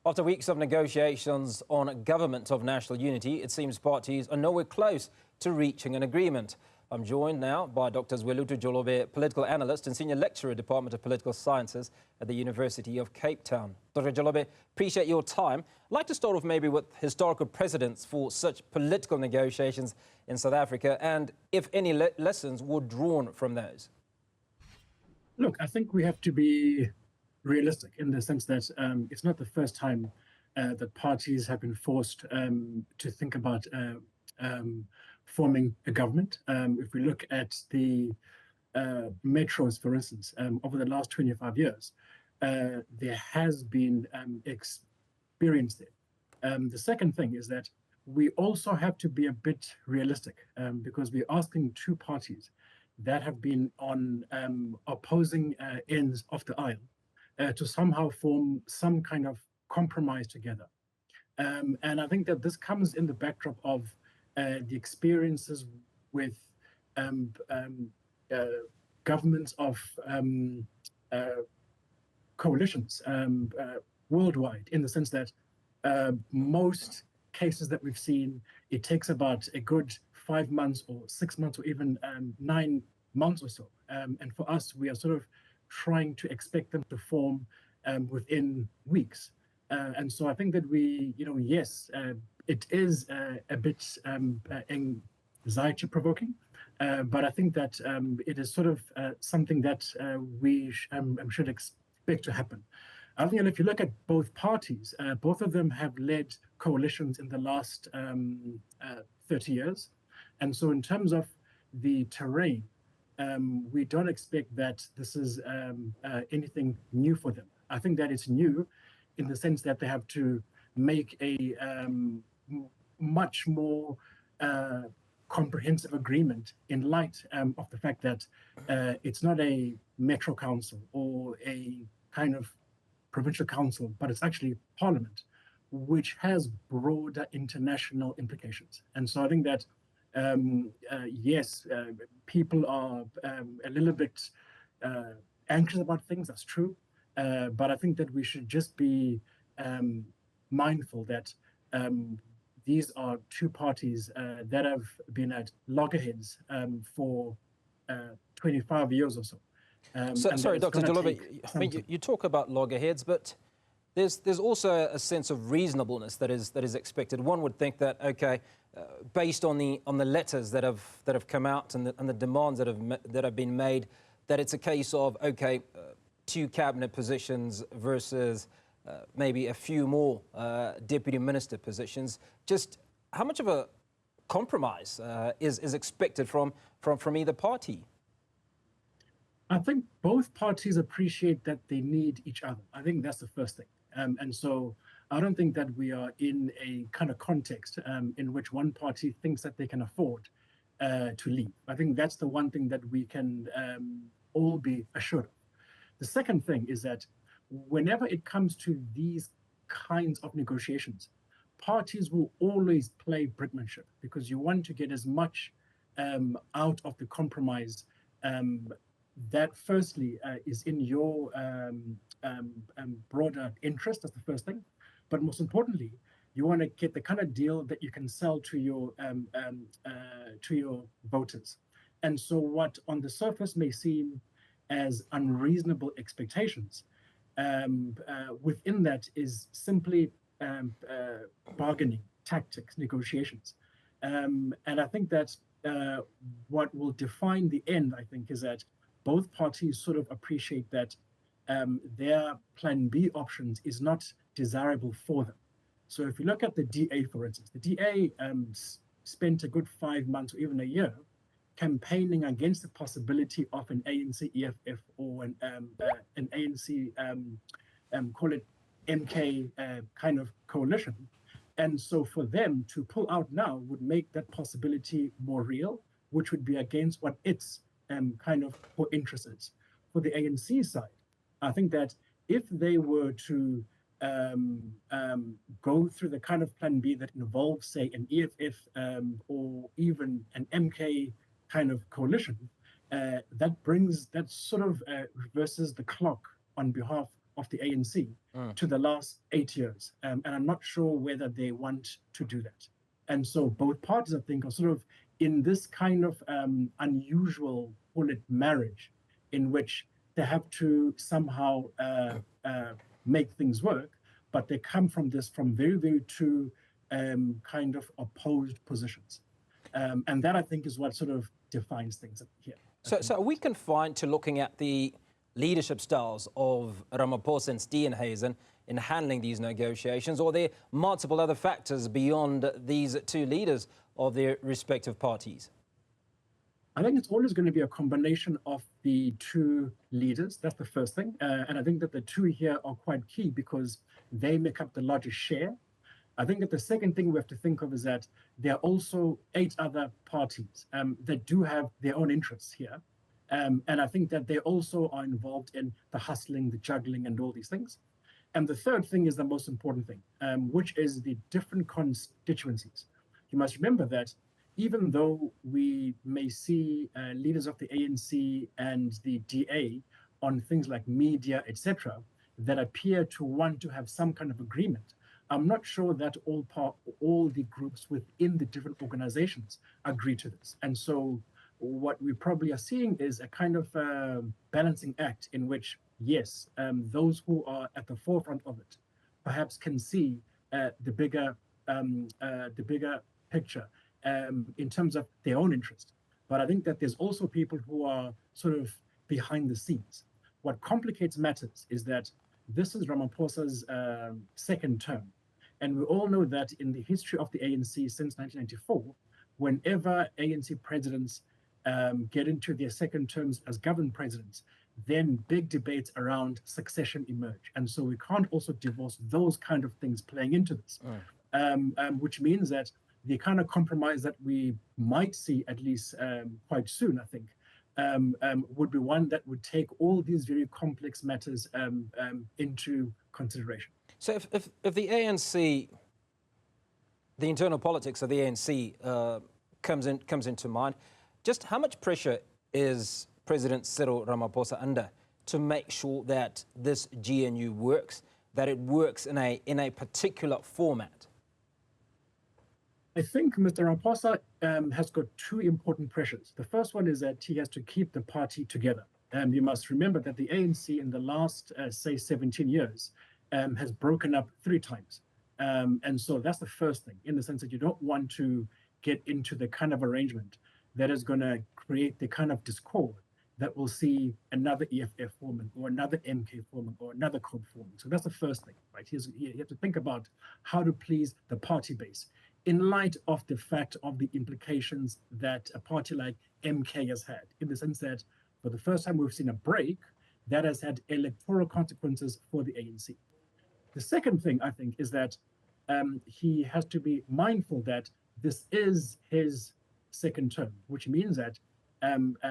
After weeks of negotiations on a government of national unity, it seems parties are nowhere close to reaching an agreement. I'm joined now by Dr Zwelethu Jolobe, political analyst and senior lecturer, Department of Political Sciences at the University of Cape Town. Dr Jolobe, appreciate your time. I'd like to start off maybe with historical precedents for such political negotiations in South Africa and if any lessons were drawn from those. Look, I think we have to be realistic in the sense that it's not the first time that parties have been forced to think about forming a government. If we look at the metros, for instance, over the last 25 years, there has been experience there. The second thing is that we also have to be a bit realistic because we're asking two parties that have been on opposing ends of the aisle to somehow form some kind of compromise together. And I think that this comes in the backdrop of the experiences with governments of coalitions worldwide, in the sense that most cases that we've seen, it takes about a good 5 months or 6 months or even 9 months or so. And for us, we are sort of trying to expect them to form within weeks. And so I think that we, yes, it is a bit anxiety-provoking, but I think that it is sort of something that we should expect to happen. I think that if you look at both parties, both of them have led coalitions in the last 30 years. And so in terms of the terrain, we don't expect that this is anything new for them. I think that it's new in the sense that they have to make a much more comprehensive agreement in light of the fact that it's not a metro council or a kind of provincial council, but it's actually parliament, which has broader international implications. And so I think that yes, people are a little bit anxious about things, that's true. But I think that we should just be mindful that these are two parties that have been at loggerheads for 25 years or so. Sorry, Dr. Jolobe, I mean, you talk about loggerheads, but there's also a sense of reasonableness that is expected. One would think that, okay, based on the letters that have come out and the demands that have been made, that it's a case of, okay, 2 cabinet positions versus maybe a few more deputy minister positions. Just how much of a compromise is expected from either party? I think both parties appreciate that they need each other. I think that's the first thing. And so I don't think that we are in a kind of context in which one party thinks that they can afford to leave. I think that's the one thing that we can all be assured of. The second thing is that whenever it comes to these kinds of negotiations, parties will always play brinkmanship because you want to get as much out of the compromise that firstly is in your broader interest. That's the first thing. But most importantly, you want to get the kind of deal that you can sell to your voters. And so what on the surface may seem as unreasonable expectations, within that is simply bargaining, tactics, negotiations. And I think that what will define the end, I think, is that both parties sort of appreciate that their plan B options is not desirable for them. So if you look at the DA, for instance, the DA spent a good 5 months or even a year campaigning against the possibility of an ANC-EFF or an ANC, call it MK kind of coalition. And so for them to pull out now would make that possibility more real, which would be against what its kind of core interest is. For the ANC side, I think that if they were to go through the kind of plan B that involves, say, an EFF or even an MK kind of coalition, that sort of reverses the clock on behalf of the ANC to the last 8 years. And I'm not sure whether they want to do that. And so both parties, I think, are sort of in this kind of unusual, call it marriage, in which they have to somehow make things work, but they come from very, very two kind of opposed positions. And that, I think, is what sort of defines things here. So are we confined to looking at the leadership styles of Ramaphosa and Steenhuisen in handling these negotiations, or are there multiple other factors beyond these two leaders of their respective parties? I think it's always going to be a combination of the two leaders. That's the first thing. And I think that the two here are quite key because they make up the largest share. I think that the second thing we have to think of is that there are also 8 other parties that do have their own interests here. And I think that they also are involved in the hustling, the juggling, and all these things. And the third thing is the most important thing, which is the different constituencies. You must remember that even though we may see leaders of the ANC and the DA on things like media, etc., that appear to want to have some kind of agreement, I'm not sure that all the groups within the different organizations agree to this. And so what we probably are seeing is a kind of balancing act in which, yes, those who are at the forefront of it perhaps can see the bigger picture in terms of their own interest. But I think that there's also people who are sort of behind the scenes. What complicates matters is that this is Ramaphosa's second term. And we all know that in the history of the ANC since 1994, whenever ANC presidents get into their second terms as government presidents, then big debates around succession emerge. And so we can't also divorce those kind of things playing into this, which means that the kind of compromise that we might see, at least quite soon, I think, would be one that would take all these very complex matters into consideration. So if the ANC, the internal politics of the ANC comes into mind, just how much pressure is President Cyril Ramaphosa under to make sure that this GNU works, that it works in a particular format? I think Mr. Ramaphosa has got 2 important pressures. The first one is that he has to keep the party together. You must remember that the ANC in the last, say, 17 years has broken up 3 times. And so that's the first thing, in the sense that you don't want to get into the kind of arrangement that is going to create the kind of discord that will see another EFF forming or another MK forming or another COP forming. So that's the first thing, right? You have to think about how to please the party base in light of the fact of the implications that a party like MK has had, in the sense that for the first time we've seen a break that has had electoral consequences for the ANC. The second thing, I think, is that he has to be mindful that this is his second term, which means that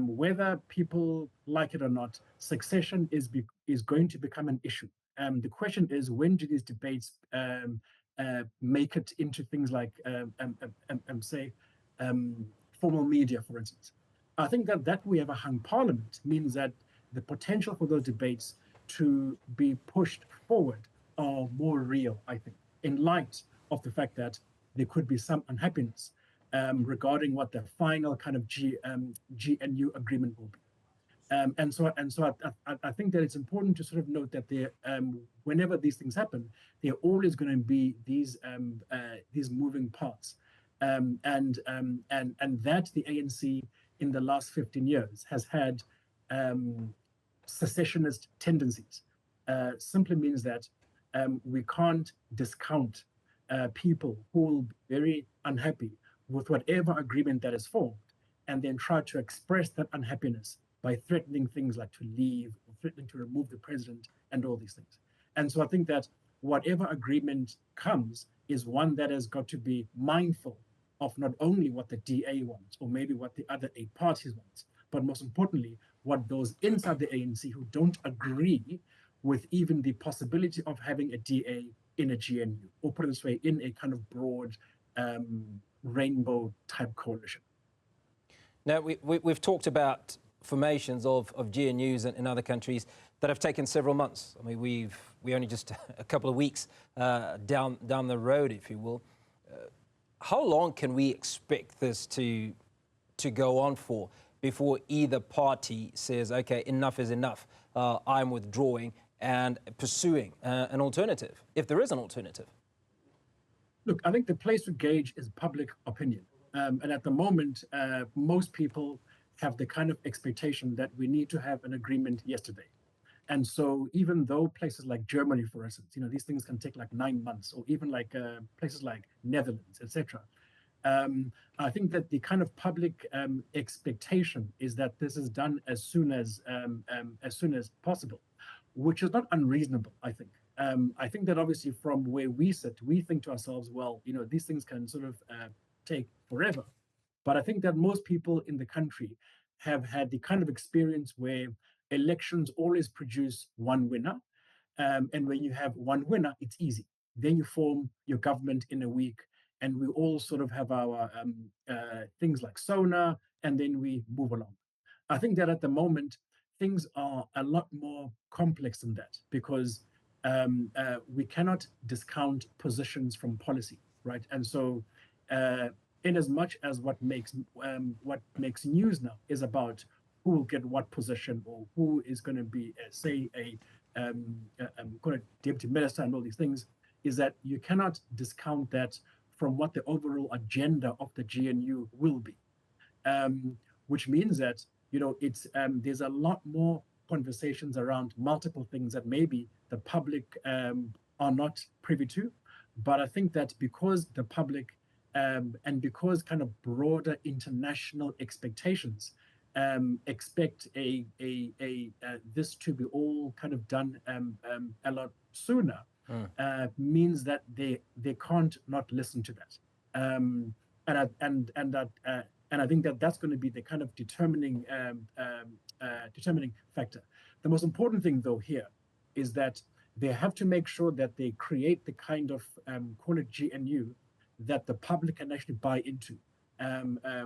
whether people like it or not, succession is going to become an issue. The question is, when do these debates make it into things like, say, formal media, for instance? I think that we have a hung parliament means that the potential for those debates to be pushed forward are more real, I think, in light of the fact that there could be some unhappiness regarding what the final kind of GNU agreement will be. And so I think that it's important to sort of note that there, whenever these things happen, there are always going to be these moving parts, and that the ANC in the last 15 years has had secessionist tendencies. Simply means that we can't discount people who will be very unhappy with whatever agreement that is formed, and then try to express that unhappiness by threatening things like to leave or threatening to remove the president and all these things. And so I think that whatever agreement comes is one that has got to be mindful of not only what the DA wants or maybe what the other 8 parties want, but most importantly, what those inside the ANC who don't agree with even the possibility of having a DA in a GNU, or put it this way, in a kind of broad rainbow type coalition. Now, we've talked about formations of GNUs in other countries that have taken several months. I mean, we're only just a couple of weeks down the road, if you will. How long can we expect this to go on for before either party says, okay, enough is enough, I'm withdrawing and pursuing an alternative, if there is an alternative? Look, I think the place to gauge is public opinion. And at the moment, most people have the kind of expectation that we need to have an agreement yesterday. And so even though places like Germany, for instance, these things can take like 9 months, or even like places like Netherlands, etc. I think that the kind of public expectation is that this is done as soon as possible, which is not unreasonable, I think. I think that obviously from where we sit, we think to ourselves, well, these things can sort of take forever. But I think that most people in the country have had the kind of experience where elections always produce one winner. And when you have one winner, it's easy. Then you form your government in a week, and we all sort of have our things like SONA, and then we move along. I think that at the moment, things are a lot more complex than that, because we cannot discount positions from policy, right? And so in as much as what makes news now is about who will get what position, or who is going to be, say, a deputy minister and all these things, is that you cannot discount that from what the overall agenda of the GNU will be, which means that there's a lot more conversations around multiple things that maybe the public are not privy to. But I think that because the public and because kind of broader international expectations expect this to be all kind of done a lot sooner, means that they can't not listen to that, and I think that that's going to be the kind of determining factor. The most important thing, though, here is that they have to make sure that they create the kind of call it GNU that the public can actually buy into,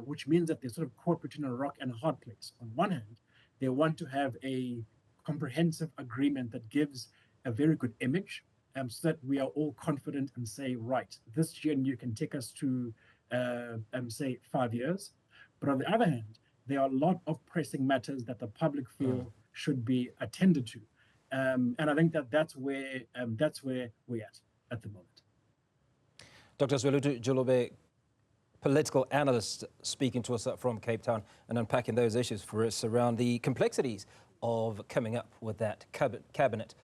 which means that they're sort of caught between a rock and a hard place. On one hand, they want to have a comprehensive agreement that gives a very good image, so that we are all confident and say, right, this GNU can take us to, say, 5 years. But on the other hand, there are a lot of pressing matters that the public feel should be attended to. And I think that that's where we're at the moment. Dr. Zwelethu Jolobe, political analyst, speaking to us from Cape Town and unpacking those issues for us around the complexities of coming up with that cabinet